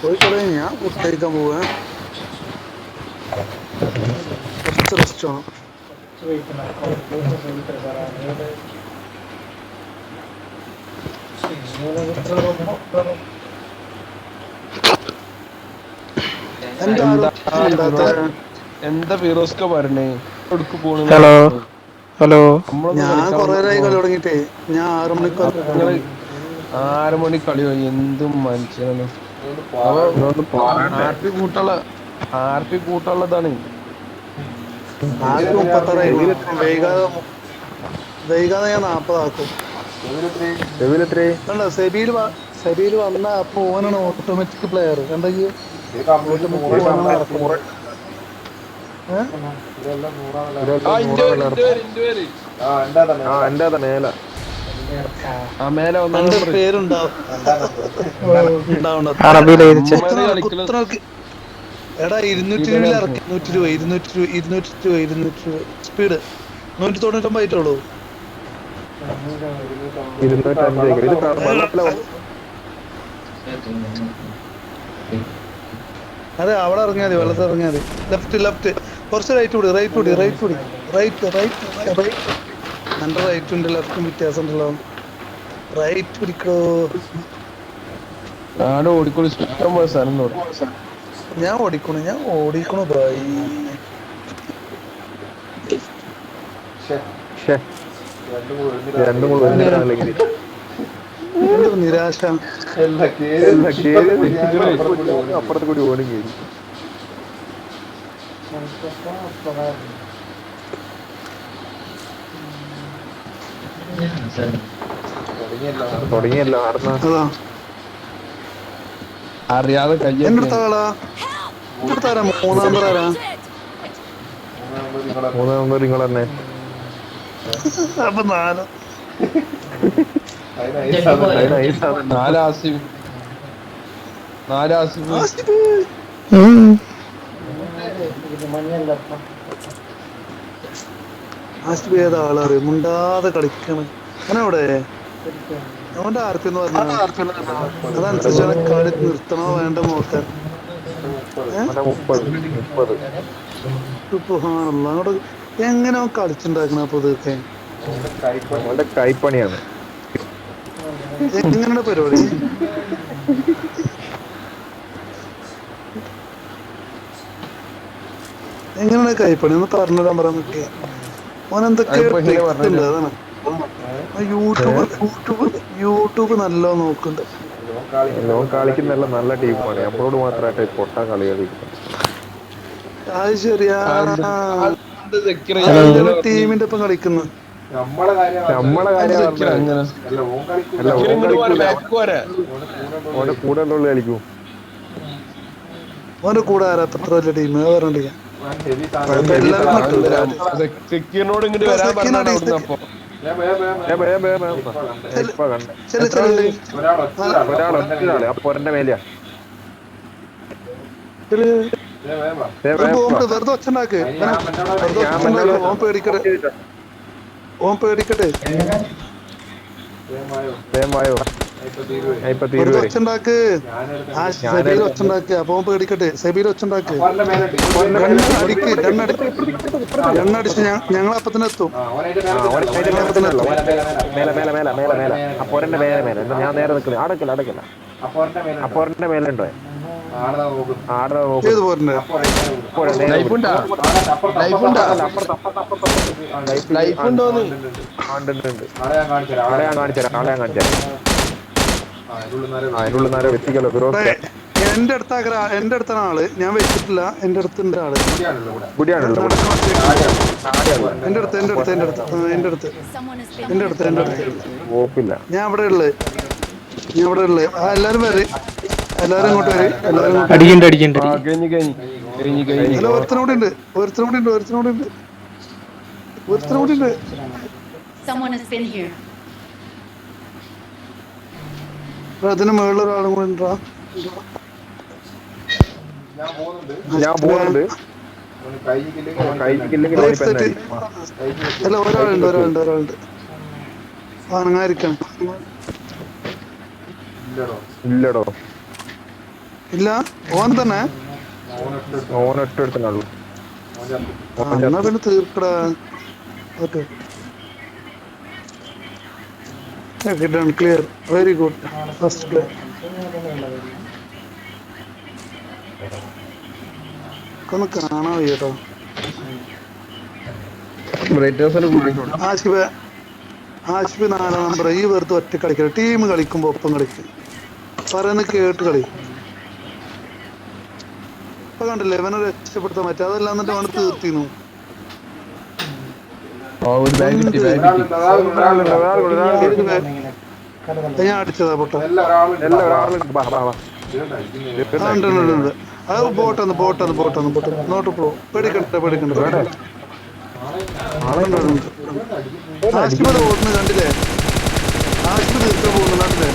കോഴിക്കോട് ഞാൻ ഫുഡ് കഴിക്കാൻ പോവാ. കുറച്ച് റെസ്റ്റ് വേണം. എന്താ എന്താ ഫിറോസ്ക പറഞ്ഞേ? Hello hello. ഞാൻ കൊറേ നേരമായി കളി തുടങ്ങിട്ടേ. ഞാൻ 6 മണിക്ക് നിങ്ങള് 6 മണി കളി കഴിഞ്ഞു. എന്തും മനുഷ്യനാണ്. അപ്പൊ ആർപി കൂട്ടുള്ളതാണ്. ആർക്ക് 36 വൈകാതെ ഞാൻ 40 ആക്കും. കണ്ടോ സെബിയിൽ വന്ന അപ്പൊ ഓനാണ് ഓട്ടോമാറ്റിക് പ്ലെയർ. കണ്ടെങ്കിൽ ഓട്ടോമാറ്റിക് ഓനാണ് ഇറക്കും. പേരുണ്ടാവും. എടാ 200 ഇറക്കി. 200 സ്പീഡ് 199 ആയിട്ടുള്ളൂ. അതെ, അവിടെ ഇറങ്ങിയാൽ മതി. വെള്ളത്തിൽ ഇറങ്ങിയാൽ മതി. ലെഫ്റ്റ് കുറച്ച് റൈറ്റ് കൂടി. റൈറ്റ് എന്റെ റൈറ്റ് ഉണ്ട്, ലെഫ്റ്റും വ്യത്യാസം ഉണ്ടല്ലോ. റൈറ്റ് പിടിക്കോ. ഞാൻ ഓടിക്കണു ഭായി. എന്തൊരു നിരാശ. അപ്പുറത്ത് കൂടി ഓടി കയറി. തുടങ്ങിയല്ലോ. അറിയാതെ എന്റെ അടുത്താളാ. മൂന്നാം നമ്പർ നിങ്ങൾ തന്നെ. അപ്പൊ നാലോ ഏതാ ആളറിയും. മുണ്ടാതെ കളിക്കണം. അവനവിടെ അവന്റെ ആർപ്പി എന്ന് പറഞ്ഞ അതനുസരിച്ച് കളി നിർത്തണോ വേണ്ട നോക്കാൻ. അങ്ങോട്ട് എങ്ങനെ അവൻ കളിച്ചുണ്ടാക്കണ അപ്പൊ ഇതൊക്കെ കൈപ്പണിയാണ്. എങ്ങനെയാണ് പരിപാടി? എങ്ങനെയാണ് കൈപ്പണി ഒന്ന് പറഞ്ഞുതരാൻ പറയാൻ നോക്കിയ. ഓൻ എന്തൊക്കെ ഉണ്ട്. അതാണ് യൂട്യൂബ് നല്ല നോക്കുന്നുണ്ട്. കളിക്കുന്ന നല്ല ടീമാണ്. നമ്മളോട് മാത്രമായിട്ട് പൊട്ട കളി കളിക്കുന്നത്. അത് ശരിയാ. ടീമിന്റെ ഒപ്പം കളിക്കുന്നു. നമ്മളെ കാര്യം ഓന്റെ കൂടെ ഉള്ള കളിക്കൂ. ഓന്റെ കൂടെ ആരാ അത്ര വലിയ ടീം പറഞ്ഞില്ല. പൊരന്റെ മേലെയാ. വെറുതെ ഒച്ചുണ്ടാക്ക്. ഓൻ പേടിക്കട്ടെ. ഒച്ചുണ്ടാക്ക്. സെബിയിൽ ഒച്ചുണ്ടാക്ക്. അപ്പൊ ഓൻ പേടിക്കട്ടെ. സെബിയിൽ ഒച്ചുണ്ടാക്ക്. ഗണ്ണടിച്ച് ഞങ്ങളപ്പത്തിന് എത്തും. അപ്പോരന്റെ മേലെ ഞാൻ നേരെ നിൽക്കുന്നത്. അടക്കല്ല അപ്പോരന്റെ മേലെ ഉണ്ടോ? ഏത് പോരന്റെ? എന്റെ അടുത്താണ് ആള്. ഞാൻ വെച്ചിട്ടില്ല. എന്റെ അടുത്തുണ്ട് ആള്. എന്റെ അടുത്ത് ഞാൻ ഇവിടെ ഉള്ളത്. എല്ലാരും വരെ. എല്ലാരും ഇങ്ങോട്ട് വരെ. അടിക്കണ്ട്. ഒരുത്തനോട് ഉണ്ട്. അതിന് മുകളിൽ ഒരാളും കൂടെ ഉണ്ടാ. ഞാൻ പോകുന്നുണ്ട്. അല്ല, ഒരാളുണ്ട്. അനങ്ങാതിരിക്കണം. ഇല്ലടോ. ഇല്ല ഓൻ തന്നെ ഓനൊറ്റ എടുത്തുള്ളൂ. എന്നാ പിന്നെ തീർക്കടാ. Okay done clear very good first play. ഒന്ന് കാണാൻ വയ്യട്ടോ. ആഷിഫ് 4 നമ്പർ ഈ വെറുതെ ഒറ്റ കളിക്കണം. ടീം കളിക്കുമ്പോ ഒപ്പം കളിക്കും. പറയുന്നത് കേട്ട് കളി. ഇപ്പൊ കണ്ടില്ലേ ഇവനെ രക്ഷപ്പെടുത്താൻ പറ്റും. അതെല്ലാം എന്നിട്ട് അവന് തീർത്തിന്നു. ഞാൻ അടിച്ചതാ പൊട്ട. അത് ബോട്ടന്ന് നോട്ട് പ്രോ. പേടിക്കണ്ട ആശുപത്രി ഓടുന്നു കണ്ടില്ലേ? ആശുപത്രി തീർക്കാൻ പോകുന്നു കണ്ടില്ലേ?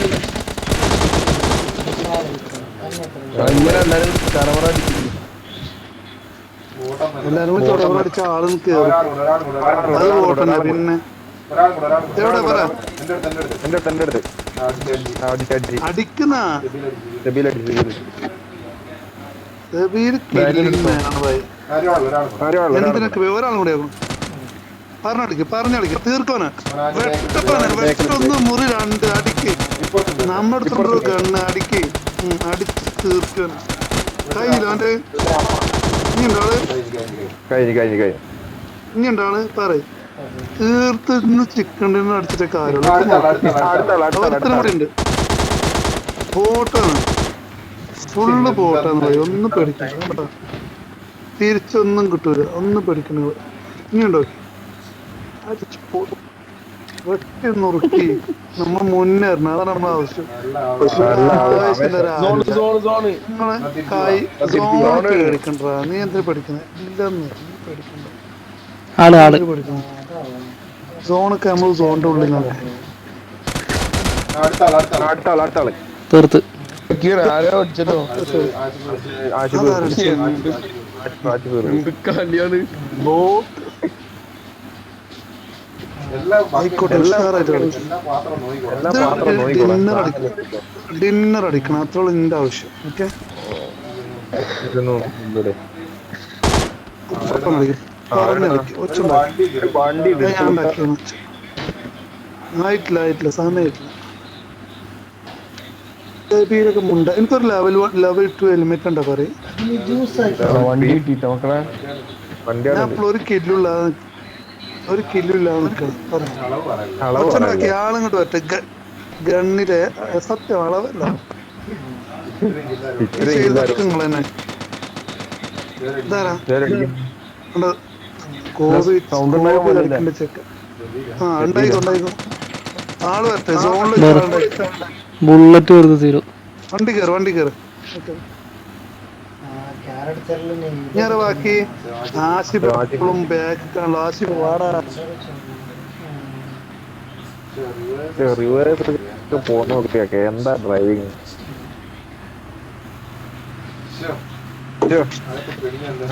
എല്ലാരും കൂടി ചൊടവറടിച്ച ആളും കേറും. അത് ബോട്ടന്നെ. പിന്നെ എവിടെ പറ അടിക്കുന്ന എന്തിനൊക്കെ ഒരാളും കൂടെ ആകും. പറഞ്ഞടിക്ക് തീർക്കോന്. വെട്ടൊന്ന് മുറി 2 അടിക്ക്. നമ്മുടെ കണ്ണ് അടിക്ക്. അടിച്ച് തീർക്കോന്. കയ്യിലോ അവന്റെ ഇനിയുണ്ടാള് പറ തീർത്ത് ചിക്കൻ ഡിന്നർ അടിച്ചിട്ടേ കാര്യമുള്ളൂ. കൂടി ഉണ്ട്. ബോട്ടാണ് ഫുള്ള് ബോട്ടാന്ന് പറയും. ഒന്നും പേടിക്കണ്ട. തിരിച്ചൊന്നും കിട്ടൂല. ഒന്നും പേടിക്കണ. ഇനിയുണ്ടോ വെട്ടി നുറുക്കി നമ്മ മുന്നേറണം. അതാണ് നമ്മളെ ആവശ്യം. പേടിക്കണ്ട. നീ എന്തിനാ പഠിക്കുന്നത്? ഇല്ലെന്ന് പേടിക്കണ്ട. പഠിക്കണം. സോണൊക്കെ നമ്മൾ സോണിന്റെ ഉള്ളിൽ തീർത്ത് ഡിന്നർ അടിക്കണം. അത്രയുള്ള നിന്റെ ആവശ്യം. ഓക്കെ ആയിട്ടില്ല സമയമായിട്ടില്ല. മുണ്ട എനിക്കൊരു ലെവൽ 2 ഹെൽമെറ്റ് ഉണ്ടാ പറയും. ഞാൻ അപ്പോൾ ഒരു കില്ലില്ലാതെ നിൽക്കണം. ആളിങ്ങോട്ട് പറ്റ ഗണ്ണിലെ സത്യം അളവല്ല. നിങ്ങളെന്നെ ഇതാരാ കോവിഡ് ചെക്ക്. ഉണ്ടായിക്കോ ആള് വരട്ടെ. ബുള്ളറ്റ് വെറുതെ തീരും. വണ്ടി കയറ്. ഞാൻ ബാക്കി ആസിഫ് എപ്പോഴും ബാക്ക് കാണുള്ളൂ. ആസിഫ് വാടാ. എന്താ ഡ്രൈവിങ്?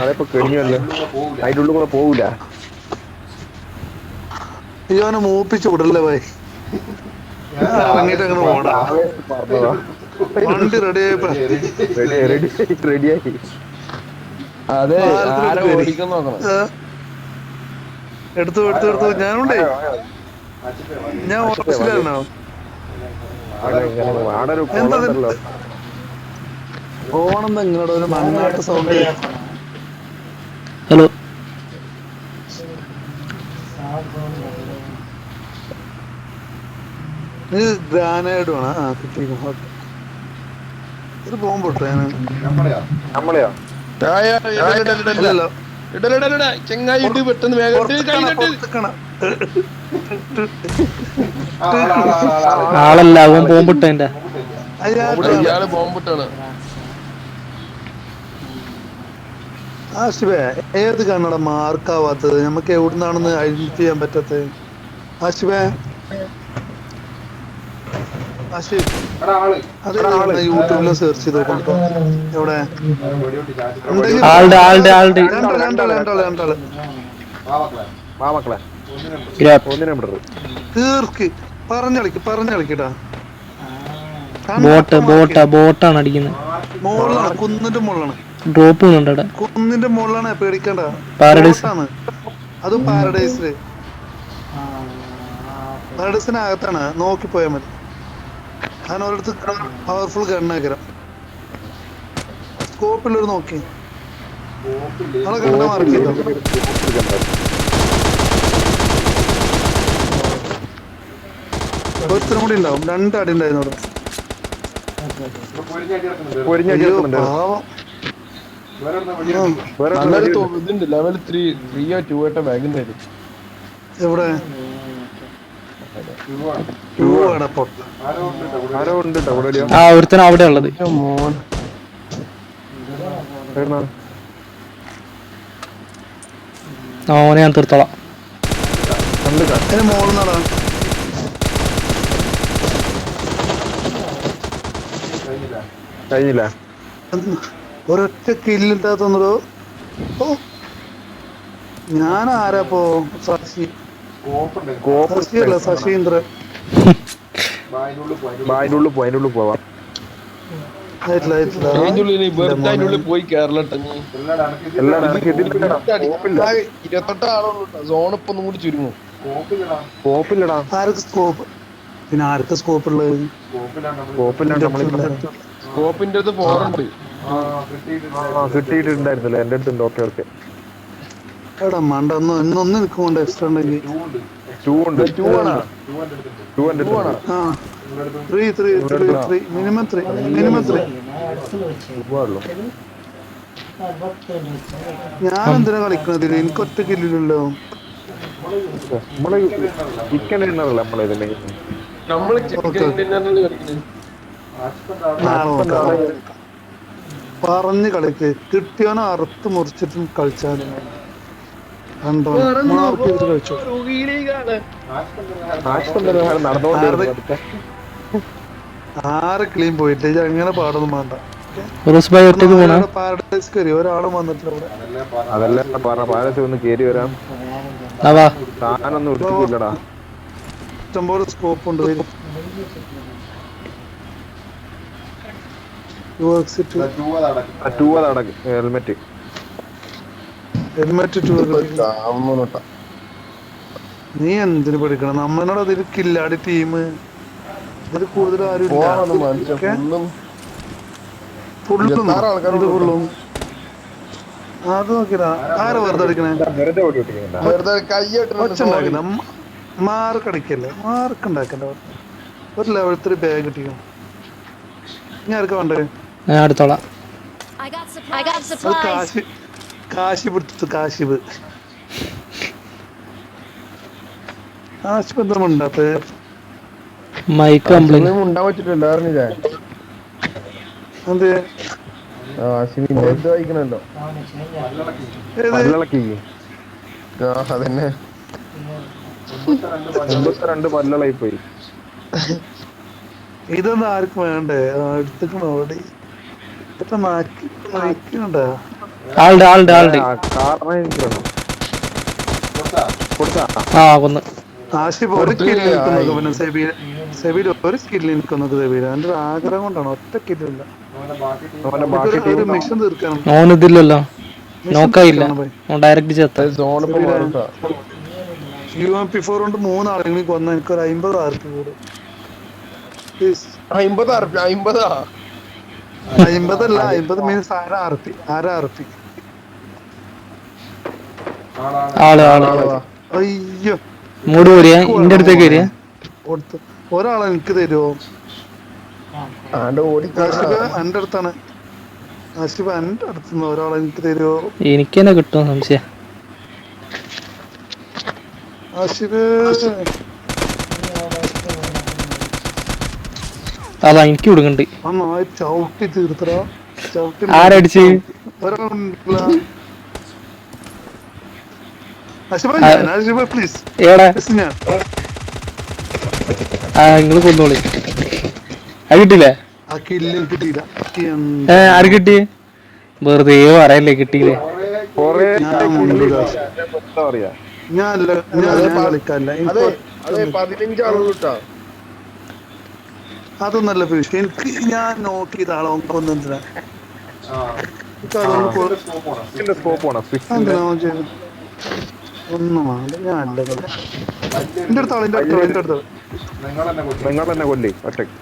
അതിപ്പോ കഴിഞ്ഞല്ലോ. അതിന്റെ ഉള്ളിൽ കൂടെ പോവൂല. ഇവനെ മൂപ്പിച്ചു വിടല്ലേ ഭായി. ഇറങ്ങിട്ട് അങ്ങനെ പോടാ. വണ്ടി റെഡിയായി. എടുത്തു ഞാനുണ്ടേ. ഞാൻ ഓഫീസിലായിരുന്നോ? ഓണം നിങ്ങളുടെ ഒരു മണ്ണാട്ട് സൗണ്ട്. ഹലോ ഇത് ഗ്രാനൈഡ് വേണം. കിട്ടിക്കോ. ഇത് പോകുമ്പോട്ടെ നമ്മളെയോ ചെങ്ങായി പെട്ടെന്ന് ആളല്ല അവൻ പോകുമ്പോട്ടെ. ബോംബിട്ടാണ്. ആശിബേ ഏത് കണ്ണട മാർക്കാവാത്തത്? നമുക്ക് എവിടുന്നാണെന്ന് ഐഡന്റിഫൈ ചെയ്യാൻ പറ്റാത്തത്? ആശിബേ അത് യൂട്യൂബില് സെർച്ച് ചെയ്ത് നോക്കട്ടോ. എവിടെ തീർക്ക് പറഞ്ഞളിക്കട്ടാ. ബോട്ടാണ് അടിക്കുന്നത്. മുകളിലാണ്, കുന്നിന്റെ മുകളിലാണ്. ഡ്രോപ്പ് ചെയ്യുന്നുണ്ട് അവിടെ. കുന്നിന്റെ മുകളിലാണ്, പേടിക്കണ്ട. പാരഡൈസ്. ആണ് അതും പാരഡൈസില്. പാരഡൈസിനകത്താണ്, നോക്കിപ്പോയാൽ മതി. കാരണം ഒരിടത്ത് പവർഫുൾ ഗണ്ണാക്കരം. സ്കോപ്പിലൊരു നോക്കി നമ്മളെ കണ്ട മാർക്ക് ചെയ്തോ. ഒരുത്തരം കൂടി ഉണ്ടാവും, 2 അടി ഉണ്ടായിരുന്നു അവിടെ. പാവം. ഇതുണ്ട് ലെവൽ 3 2 ബാഗ് ഉണ്ടായിരുന്നു. എവിടെ? ആ ഒരുത്തന അവിടെ ഉള്ളത്. ഓനെ ഞാൻ തീർത്തോളാം. മോളിൽ നടാ. കഴിഞ്ഞില്ല. ഒരൊറ്റ കില്ലിട്ടാ തോന്നടോ. ഓ ഞാൻ ആരാപ്പോ? ശശി ശശിയല്ല, ശശീന്ദ്രൻ. അതിനുള്ളിൽ പോവാം. പോയി കേരള 28 ആളുള്ളൂ. സോണിപ്പോ ഒന്നും കൂടി ചുരുങ്ങും. സ്കോപ്പില്ലടാ. ആർക്ക് സ്കോപ്പ്? പിന്നെ ആർക്ക് സ്കോപ്പ് ഉള്ളത്? സ്കോപ്പിന്റെ അടുത്ത് 4 ഉണ്ട്. കിട്ടിയിട്ടുണ്ടായിരുന്നല്ലേ എന്റെ അടുത്തുണ്ട്. Okay okay. എടാ മണ്ട ഒന്നും എനിക്ക് കൊണ്ട് എക്സ്ട്രാ ഉണ്ടെങ്കിൽ 2 ഉണ്ട്. 2 ആണ്. 2 ആ 3 മിനിമം 3 ഞാൻ എന്തിനാ കളിക്കുന്നത്? എനിക്ക് ഒറ്റ കില്ലില്ലല്ലോ. നമ്മള് ചിക്കൻ ഡിന്നറല്ല നമ്മളിതിന്റെ. നമ്മള് പറഞ്ഞ് കളിക്ക്. കിട്ടിയോനെ അറുത്ത് മുറിച്ചിട്ടും കളിച്ചാലും കളിച്ചു. ആറ് ക്ലീൻ പോയിട്ട് അങ്ങനെ പാടൊന്നും വേണ്ട. പാരഡൈസ് കയറി ഒരാളും വന്നിട്ടില്ല ഇവിടെ. അതല്ല പറഞ്ഞ പാരസ് ഒന്ന് കേറി വരാം. സാധനൊന്നും എടുത്തില്ലടാ. ഇഷ്ടംപോലെ സ്കോപ്പ് ഉണ്ട്. ഹെൽമെറ്റ് നീ എന്തിനു പഠിക്കണം? നമ്മളോട് അതിൽ കില്ലാടി ടീം. ഇതിൽ കൂടുതൽ ആരും അത് നോക്കിടാ. ആരാ വെറുതെ അടിക്കണേ? മാർക്കടിക്കല്ലേ, മാർക്കുണ്ടാക്കണ്ട. ഒരു ലെവൽ 3 ബാഗ് കിട്ടിക്കണം. ഞാൻ ആർക്കാ വേണ്ടേ? അടുത്തോളാം. കാശിബ് എടുത്തു. കാശിബ് ആശുപത്രി ഉണ്ടാത്ത മൈക്ക് കംപ്ലൈന്റ് ഉണ്ടാൻ പറ്റില്ലല്ലോ. അറിഞ്ഞില്ലേ? എന്ത് വായിക്കണല്ലോ. അതന്നെ 82 പല്ലളായി പോയി. ഇതൊന്നും ആർക്കും വേണ്ടേ? എടുത്തിക്കണോ ഓടി മാറ്റിണ്ടാ. ആളുടെ ആഷിഫ് ഒരു സ്കില്ല് നിൽക്കുന്നു. പിന്നെ സെബീൽ ഒരു സ്കില്ല് നിൽക്കുന്നത്. സെബീൽ എന്റെ ഒരു ആഗ്രഹം കൊണ്ടാണ്. ഒറ്റ കില്ലില്ല. ഒരു മിഷൻ തീർക്കണം. ഓനിതില്ലല്ലോ, നോക്കായില്ല. ഡയറക്റ്റ് ചെത്ത. UMP4 കൊണ്ട് 3 ആളുകൾ കൊന്ന എനിക്കൊരു 50 RP കൂടും. 50 അല്ല, 50 മീൻസ് 1/2 RP. അയ്യോ മൂട് പോരിയ ഇന്റെ അടുത്തേക്ക് വരിക. ഒരാളെ എനിക്ക് തരുമോ? എന്റെ അടുത്താണ്. ആഷിഫ് എന്റെ അടുത്തുനിന്ന് ഒരാളെ എനിക്ക് തരുമോ? എനിക്ക് തന്നെ കിട്ടും സംശയം. ആഷിഫ് അതാ എനിക്ക് കൊടുക്കണ്ട്. ചവിട്ടി തീർത്തടാ. ആരടിച്ച്? നിങ്ങള് കൊന്നോളി. അത് കിട്ടിയില്ലേ? ആര് കിട്ടി? വെറുതെ പറയല്ലേ കിട്ടിയില്ലേ? ഞാൻ കളിക്കാല്ല. അതൊന്നല്ല ഫിഷ് എനിക്ക് ഞാൻ നോക്കിയത് ആളെ ഒന്നെന്തിനാ ഇതിന്റെ സ്കോപ്പ് വേണം സ്വിഫ്റ്റിന്റെ. എന്തിനാ ചെയ്ത് ഒന്നും അത് ഞാൻ അല്ല എന്റെ അടുത്താളെ എന്റെ അടുത്താളെ എന്റെ അടുത്താളെ നിങ്ങൾ തന്നെ കൊല്ലി ഒറ്റയ്ക്ക്.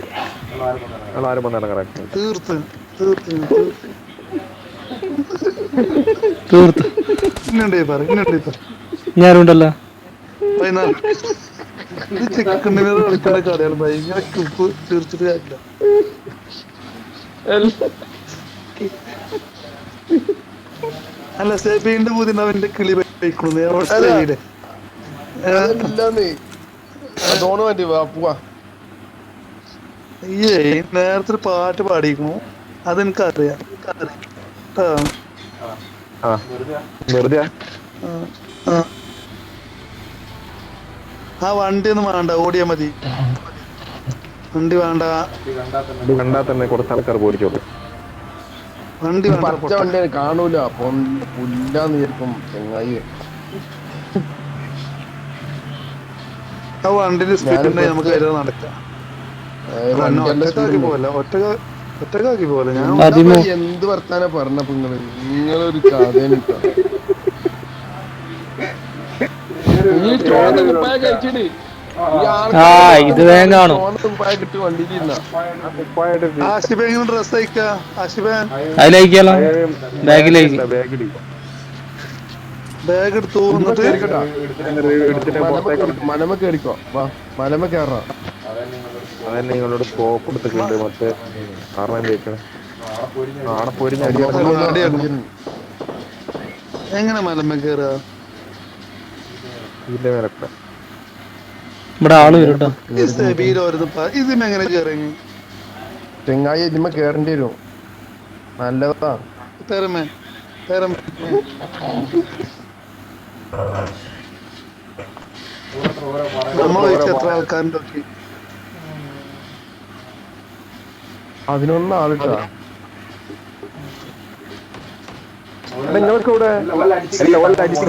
നിങ്ങൾ ആരും വന്ന് ഇറങ്ങാൻ തീർത്ത് തീർത്ത് തീർത്ത് തീർത്ത് ഇന്നുണ്ടേ പറ ഇന്നുണ്ടേ പറ ഞാനുണ്ടല്ലോ. വൈകുന്നേരം ഇത് ചെക്കണ്ടിനെ കളിക്കുന്ന കടയാണ് ഭയങ്കര ഉപ്പ് തീർച്ചിട്ട് കാര്യമില്ല. അല്ല സെബീന്റെ പൂതി അവന്റെ കിളി വയ്ക്കണു നേരത്തെ ഒരു പാട്ട് പാടിയിരിക്കണു അതെനിക്കറിയാം. വെറുതെ ആ വണ്ടി ഒന്നും വേണ്ട, ഓടിയാ മതി. വണ്ടി വേണ്ട, കണ്ടാൽ തന്നെ കുറച്ച് ആൾക്കാർ പോടിച്ചോളൂ. വണ്ടി പച്ച വണ്ടി കാണൂല പുല്ലാന്ന് വിചാരിക്കും ചെങ്ങായി. ആ വണ്ടിന്റെ സ്പീഡ് ഉണ്ടെങ്കിൽ നമുക്ക് അതിൽ നടക്കാം. ഒറ്റക്കാക്കി പോലെ ഒറ്റക്കാക്കി പോലെ ഞാൻ എന്ത് വർത്താന പറഞ്ഞപ്പോ നിങ്ങളൊരു കഥ കഴിച്ചിട്ട് ഇത് വേഗം കാണും. ആഷിബേനും ഡ്രസ് അയക്കാ. ആഷിബേൻ അതിലയക്കാലോ, ബാഗിലേക്ക് ബാഗ് എടുത്തു എന്നിട്ട് മലമ കേറിക്കോ, മലമ കേറാം. അതന്നെ നിങ്ങളോട് സ്കോപ്പ് എടുത്തിട്ടുണ്ട്. മറ്റേ കാരണം ചോദിക്കണേ ആടെ പോരിഞ്ഞ എങ്ങനെ മലമ്മ കേറാ? ഇതിന്റെ മേലൊക്കെ ഇവിടെ ആള് വരും കേട്ടോ. ഇതിനെങ്ങനെ കേറി? ചെങ്ങായി ഇതിമ്മ കേറേണ്ടി വരും. നല്ലതാ തരമേ തരമേ നമ്മൾ എത്ര ആൾക്കാരുണ്ട്? അതിനൊന്നും ആളിട്ടാ. നിങ്ങൾക്ക് ഇവിടെ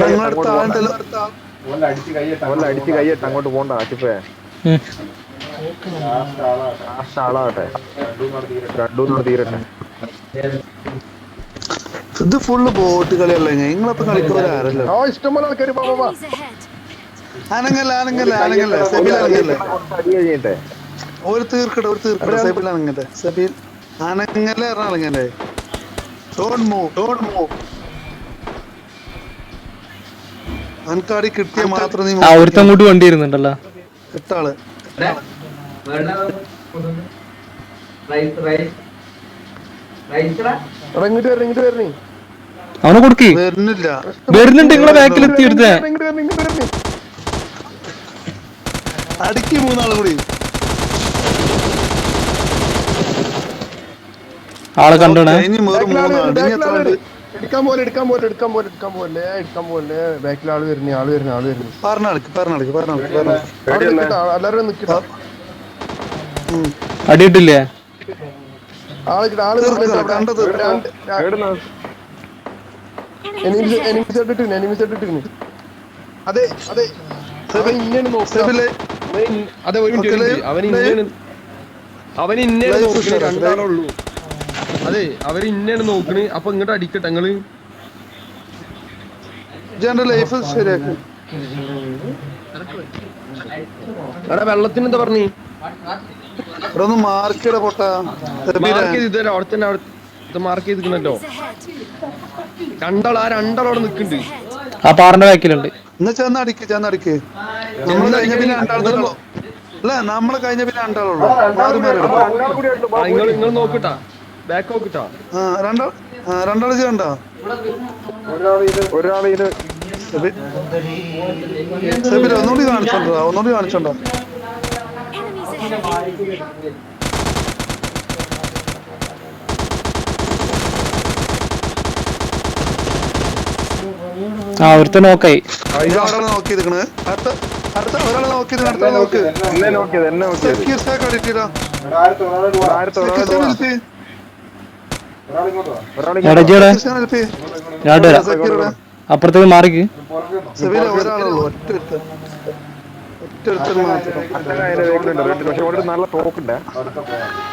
ഞങ്ങളടുത്ത ആളുണ്ടല്ലോ. അടിച്ച് കൈയിട്ട് അങ്ങോട്ട് പോണ്ട. ആശിപ്പേ ആളാകട്ടെ, രണ്ടൂന്നോട് തീരട്ടെ. ഇത് ഫുള്ള് ബോട്ട് കളിയല്ലേ? നിങ്ങളപ്പോ കളിക്കുന്നവരാരല്ലോ. ഇഷ്ടംപോലെ ആൾക്കാര് അനങ്ങല്ല അനങ്ങല്ല അനങ്ങല്ല സെബിൽ അനങ്ങല്ലേ? കഴിഞ്ഞിട്ടെ ഒരു തീർക്കട്ടെ സെബിൽ അനങ്ങട്ടെ. സെബിൽ അനങ്ങല്ലേ അനങ്ങല്ലേ? Don't move. അനക്കാടി കിട്ടിയ മാത്രം നീ ഒരുത്തം കൂട്ടി വണ്ടി ഇരുന്നുണ്ടല്ലോ. എട്ടാള് ഇങ്ങോട്ട് വരണേ. അവനെ കൊടുക്കി വരുന്നില്ല. വരുന്നുണ്ട്. നിങ്ങളെ ബാക്കിൽ എത്തി എടുത്തേ. അടിക്ക് മൂന്നാളും കൂടി. ആളെ കണ്ടോണേ. ഇനി മൂന്നാളുണ്ട്. ഇനി എത്ര ഉണ്ട്? എടുക്കാൻ പോലെ ബാക്കിൽ ആള് വരുന്നു. പറഞ്ഞാളിക്ക് എല്ലാരും നിക്കട്ടോ. അടിയിട്ടില്ലേ? അതെ അവൻ ഇന്നേണ് നോക്കല്. അതെ ഒരു മിനിറ്റ്, അവൻ ഇന്നേണ് നോക്കണേ. രണ്ടാളുള്ളൂ. അതെ അവര് ഇന്നേണ് നോക്കണ്. അപ്പൊ ഇങ്ങോട്ട് അടിക്കട്ടെ നിങ്ങള്. ലൈഫ് ശരിയാക്കും. എടാ വെള്ളത്തിന് എന്താ പറഞ്ഞേ? ഇവിടെ ഒന്ന് മാർക്കിട പൊട്ടാ. മാർക്ക് ചെയ്ത് തരാം. അവിടെ തന്നെ മാർക്ക് ചെയ്തിരിക്കണല്ലോ. രണ്ടാളവിടെ നിക്കുന്നുണ്ട്. ആ പാറിന്റെ ബാക്കിലുണ്ട്. എന്നാ ചെന്നടിക്ക് നമ്മള് കഴിഞ്ഞ പിന്നെ രണ്ടാളുള്ളൂ. അല്ല നമ്മള് കഴിഞ്ഞ പിന്നെ രണ്ടാളുള്ളൂ. നിങ്ങൾ നോക്കിട്ടാ, ബാക്ക് നോക്കിട്ടാ. രണ്ടാള് ചെയ്യണ്ട. ഒരാളിന് ഒന്നുകൂടി കാണിച്ചോണ്ടോ. ഒരുത്ത നോക്കായി. ഒരാളെ നോക്കി നിൽക്കണേ. അടുത്ത ഒരാളെ നോക്കി നോക്ക്. അപ്പുറത്തേക്ക് മാറിക്ക്. ഒരാളുള്ളൂ. ഒറ്റ ഒറ്റ ഒരുത്തന് മാത്രം. അതിന്റെ വേക്കിലുണ്ട് റെഡ്. പക്ഷെ അവിടെ ഒരു നല്ല തോക്കുണ്ടേ.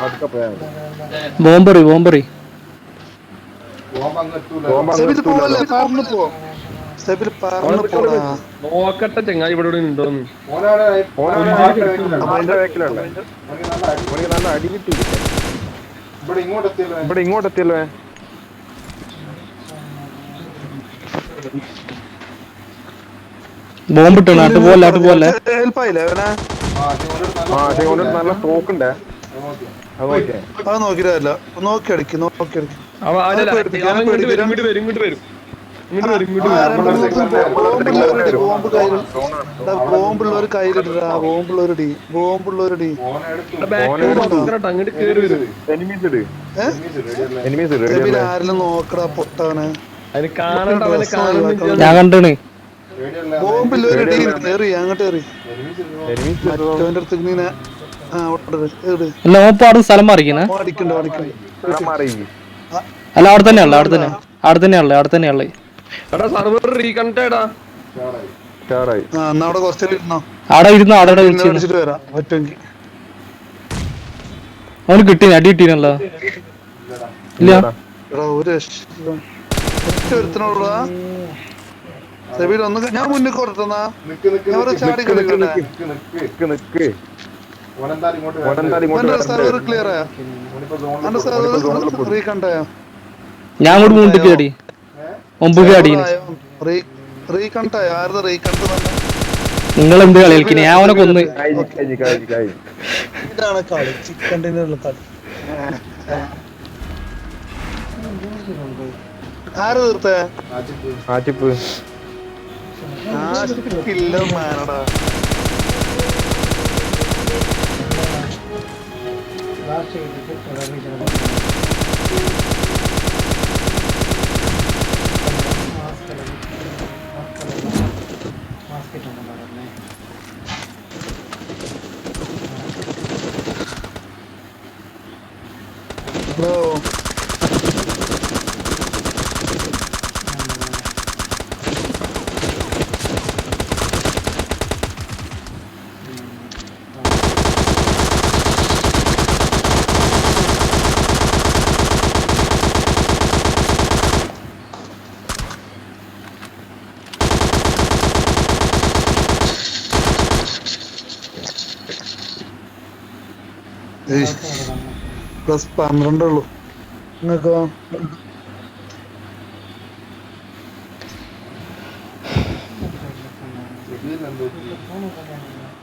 പതുക്കെ പോയാൽ മതി. ബോംബറി ബോംബറി പോകുമ്പോ അങ്ങ് സെബിൽ എത്തൂല. പോവല്ലേ, പറന്ന് പോ. സെബിൽ പറന്ന് പോടാ. നോക്കട്ടെ ചെങ്ങായി ഇവിടെ ഇവിടെ ഉണ്ടോന്ന്. അതിന്റെ വേക്കിലല്ലേ. ഓനിക്ക് നല്ല അടി കിട്ടി. ഇവിടെ ഇങ്ങോട്ട് എത്തിയല്ലേ. ബോംബിട്ട് നാട്ടു പോലെ ഹെൽപ്പായില്ലേ അവനെ? പക്ഷെ ഓനൊരു നല്ല തോക്കുണ്ടേ. അത് നോക്കിയേ. അത് നോക്കിയില്ല, നോക്കി അടിക്ക്. ഇങ്ങോട്ട് വരും ഇങ്ങോട്ട് വരും ഇങ്ങോട്ട് വരും ഇങ്ങോട്ട് വരും ഇങ്ങോട്ട് വരും. ബോംബുള്ളവർ കയ്യിലിട്ടാ. ബോംബുള്ളവര് ഡി. അങ്ങോട്ട് കേറി വരും. എനിമീസ് സെബിൽ ആരെങ്കിലും നോക്കടാ പൊട്ടവനെ. അതിന് കാണണ്ട അവനെ കാണുന്നില്ല. ഞാൻ കണ്ടാണ്. ബോംബുള്ളവര് ഡി എറി, അങ്ങോട്ട് എറി. മറ്റവന്റെ അടുത്ത് നീന അല്ല ഓപ്പാടും സ്ഥലം മാറിക്കുന്നേ. അടിക്കണ്ട. അല്ല അവിടെ തന്നെയുള്ള എടാ സർവർ റീകണക്റ്റഡാ. എന്നാ അവിടെ കുറച്ചു ഇരുന്നോ. അവിടെ ഇരുന്ന് അവിടെ വിളിച്ചു. അടിച്ചിട്ട് വരാം പറ്റുമെങ്കിൽ. അവന് കിട്ടീന അടി കിട്ടീനല്ലോ. ഇല്ല എടാ ഒരു ഒറ്റ ഒരുത്തനോടാ. സെബിൽ ഒന്ന് ഞാൻ മുന്നിൽ കൊടുത്തന്നാ. ഞാൻ ചാടി കളിക്കട്ടെ. സർവർ ക്ലിയർ ആയോ? എന്റെ സർവർ റീകണ്ടായോ? ഞാൻ അങ്ങോട്ട് മുണ്ടിക്ക് അടി ഒമ്പത് അടിന്. റീകണ്ടായോ? ആരുടെ റീകണ്ട് തന്നെ? നിങ്ങൾ എന്ത് കളി കളിക്കണേ? ഞാൻ അവനെ കൊന്ന്. ഇതാണ് കളി, ചിക്കൻ്റെ കളി. ആര് തീർത്തേ? ആറ്റിപ്പ് ഇല്ല മാനടാ. ഹലോ +12 ഉള്ളൂ. നിങ്ങൾക്കോ?